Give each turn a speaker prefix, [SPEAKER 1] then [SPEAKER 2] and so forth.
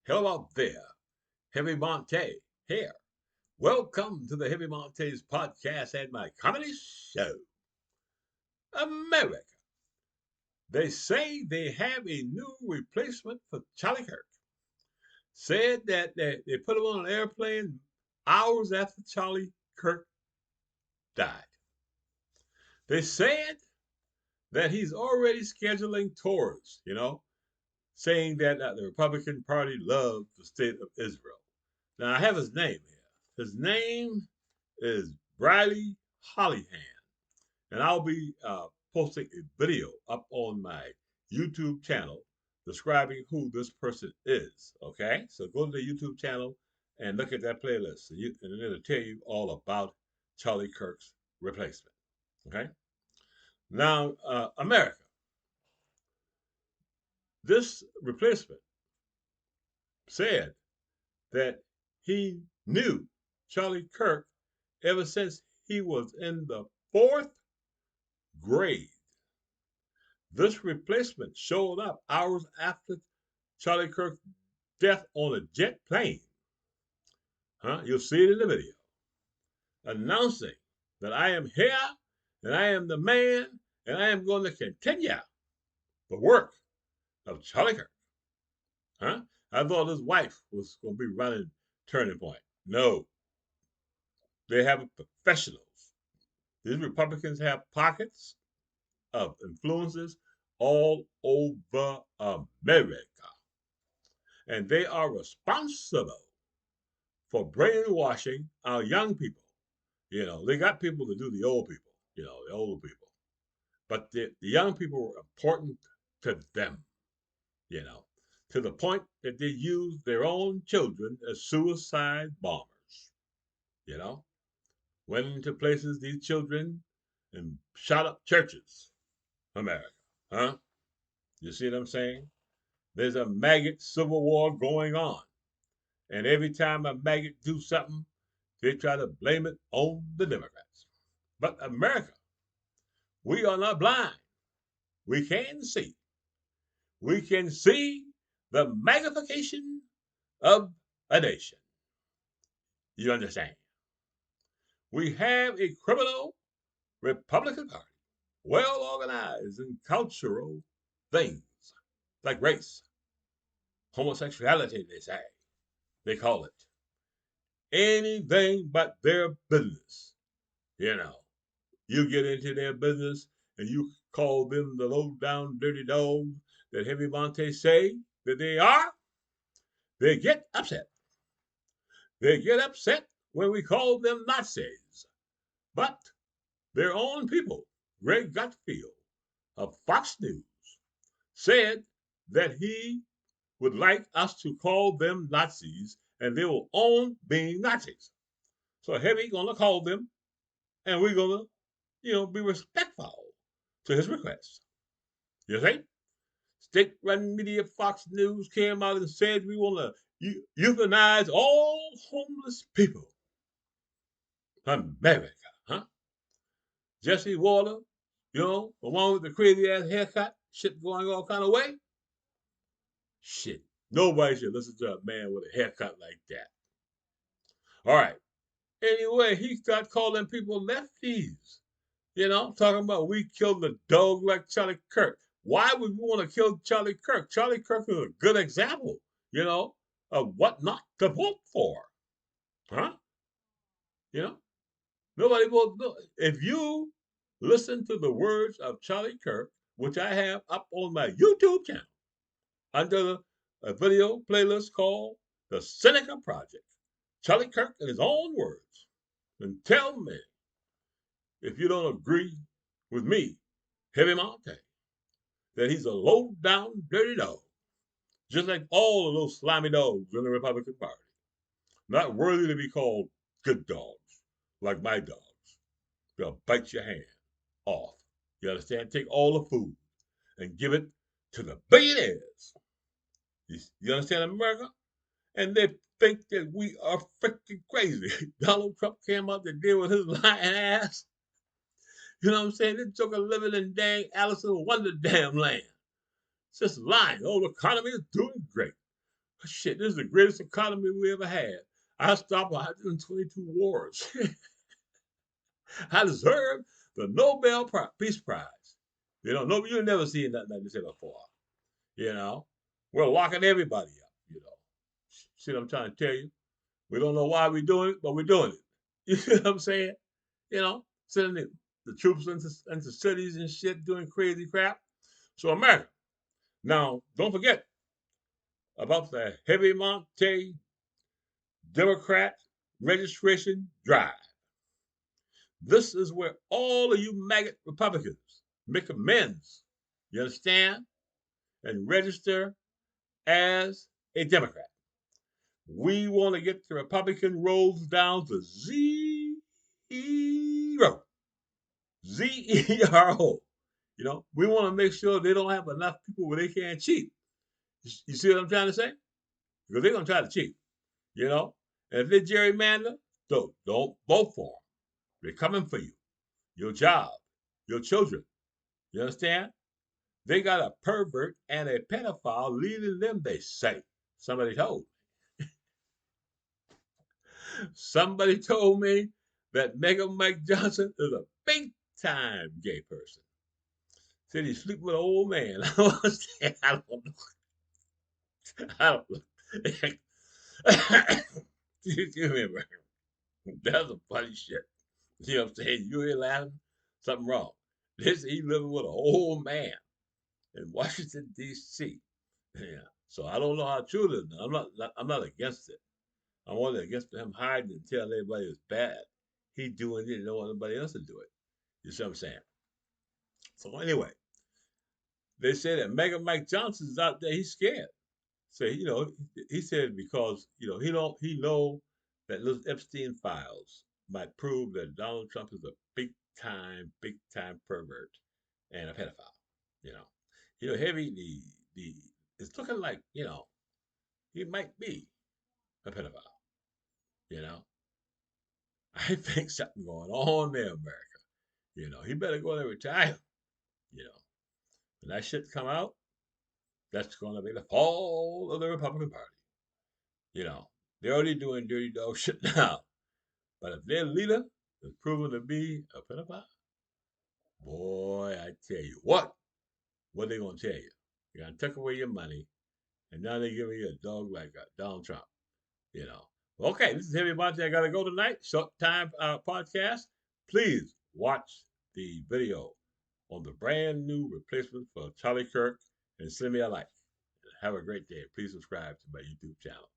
[SPEAKER 1] Hello out there, Heavy Monte here. Welcome to the Heavy Monte's podcast and my comedy show. America. They say they have a new replacement for Charlie Kirk. Said that they put him on an airplane hours after Charlie Kirk died. They said that he's already scheduling tours, saying that the Republican Party loves the state of Israel. Now, I have his name here. His name is Briley Hollyhan, and I'll be posting a video up on my YouTube channel describing who this person is. Okay, so go to the YouTube channel and look at that playlist, and it'll tell you all about Charlie Kirk's replacement. Okay, now America, this replacement said that he knew Charlie Kirk ever since he was in the fourth grade. This replacement showed up hours after Charlie Kirk's death on a jet plane. You'll see it in the video. Announcing that I am here and I am the man and I am going to continue the work of Charlie Kirk. I thought his wife was going to be running Turning Point. No, they have professionals. These Republicans have pockets of influences all over America. And they are responsible for brainwashing our young people. They got people to do the old people, the older people. But the young people were important to them, to the point that they used their own children as suicide bombers, you know. Went into places, these children, and shot up churches, America. Huh? You see what I'm saying? There's a maggot civil war going on. And every time a maggot do something, they try to blame it on the Democrats. But America, we are not blind. We can see. We can see the magnification of a nation. You understand? We have a criminal Republican Party, well organized in cultural things like race, homosexuality, they say. They call it anything but their business. You know, you get into their business and you call them the low down dirty dogs that Heavy Monte say that they are, they get upset. They get upset when we call them Nazis. But their own people, Greg Gutfield of Fox News, said that he would like us to call them Nazis and they will own being Nazis. So Heavy gonna call them and we're gonna, be respectful to his request. You see? State-run media Fox News came out and said we want to euthanize all homeless people. America, huh? Jesse Waller, the one with the crazy ass haircut, shit going all kind of way. Shit, nobody should listen to a man with a haircut like that. All right. Anyway, he started calling people lefties. Talking about we killed the dog like Charlie Kirk. Why would we want to kill Charlie Kirk? Charlie Kirk is a good example, of what not to vote for. Huh? You know? Nobody votes. No. If you listen to the words of Charlie Kirk, which I have up on my YouTube channel, under a video playlist called The Seneca Project, Charlie Kirk in his own words, and tell me if you don't agree with me, Heavy Monte, that he's a low down, dirty dog, just like all of those slimy dogs in the Republican Party, not worthy to be called good dogs, like my dogs. They'll bite your hand off. You understand? Take all the food and give it to the billionaires. You understand, America? And they think that we are freaking crazy. Donald Trump came out to deal with his lying ass. You know what I'm saying? This joker living in dang Alice in Wonder damn land. It's just lying. Oh, the economy is doing great. Shit, this is the greatest economy we ever had. I stopped 122 wars. I deserve the Nobel Peace Prize. No, you never seen nothing like this before. You know, we're locking everybody up. See what I'm trying to tell you? We don't know why we're doing it, but we're doing it. You see what I'm saying? Sending the troops into cities and shit, doing crazy crap. So America. Now, don't forget about the Heavy Monte Democrat registration drive. This is where all of you maggot Republicans make amends. You understand? And register as a Democrat. We want to get the Republican rolls down to zero. Zero. We want to make sure they don't have enough people where they can't cheat. You see what I'm trying to say? Because they're going to try to cheat. you know. And if they gerrymander, don't vote for them. They're coming for you, your job, your children. You understand? They got a pervert and a pedophile leading them, they say. Somebody told. Somebody told me that Mega Mike Johnson is a big time gay person. Said he's sleeping with an old man. I don't know. I don't know. You remember? That's some funny shit. You know what I'm saying? You ain't laughing, something wrong. He living with an old man in Washington D.C. Yeah. So I don't know how true it is. I'm not against it. I'm only against him hiding and telling everybody it's bad. He doing it and don't want anybody else to do it. You see what I'm saying? So anyway, they say that Mega Mike Johnson's out there. He's scared. So he said because he know that those Epstein files might prove that Donald Trump is a big time pervert and a pedophile. You know, heavy the it's looking like he might be a pedophile. You know, I think something going on there, America. He better go and retire. You know, when that shit come out, that's going to be the fall of the Republican Party. They're already doing dirty dog shit now. But if their leader is proven to be a pedophile, boy, I tell you what they gonna tell you? You're gonna take away your money, and now they're giving you a dog like Donald Trump. You know. Okay, this is Heavy Monty. I gotta go tonight. Short time podcast. Please watch the video on the brand new replacement for Charlie Kirk and send me a like. Have a great day. Please subscribe to my YouTube channel.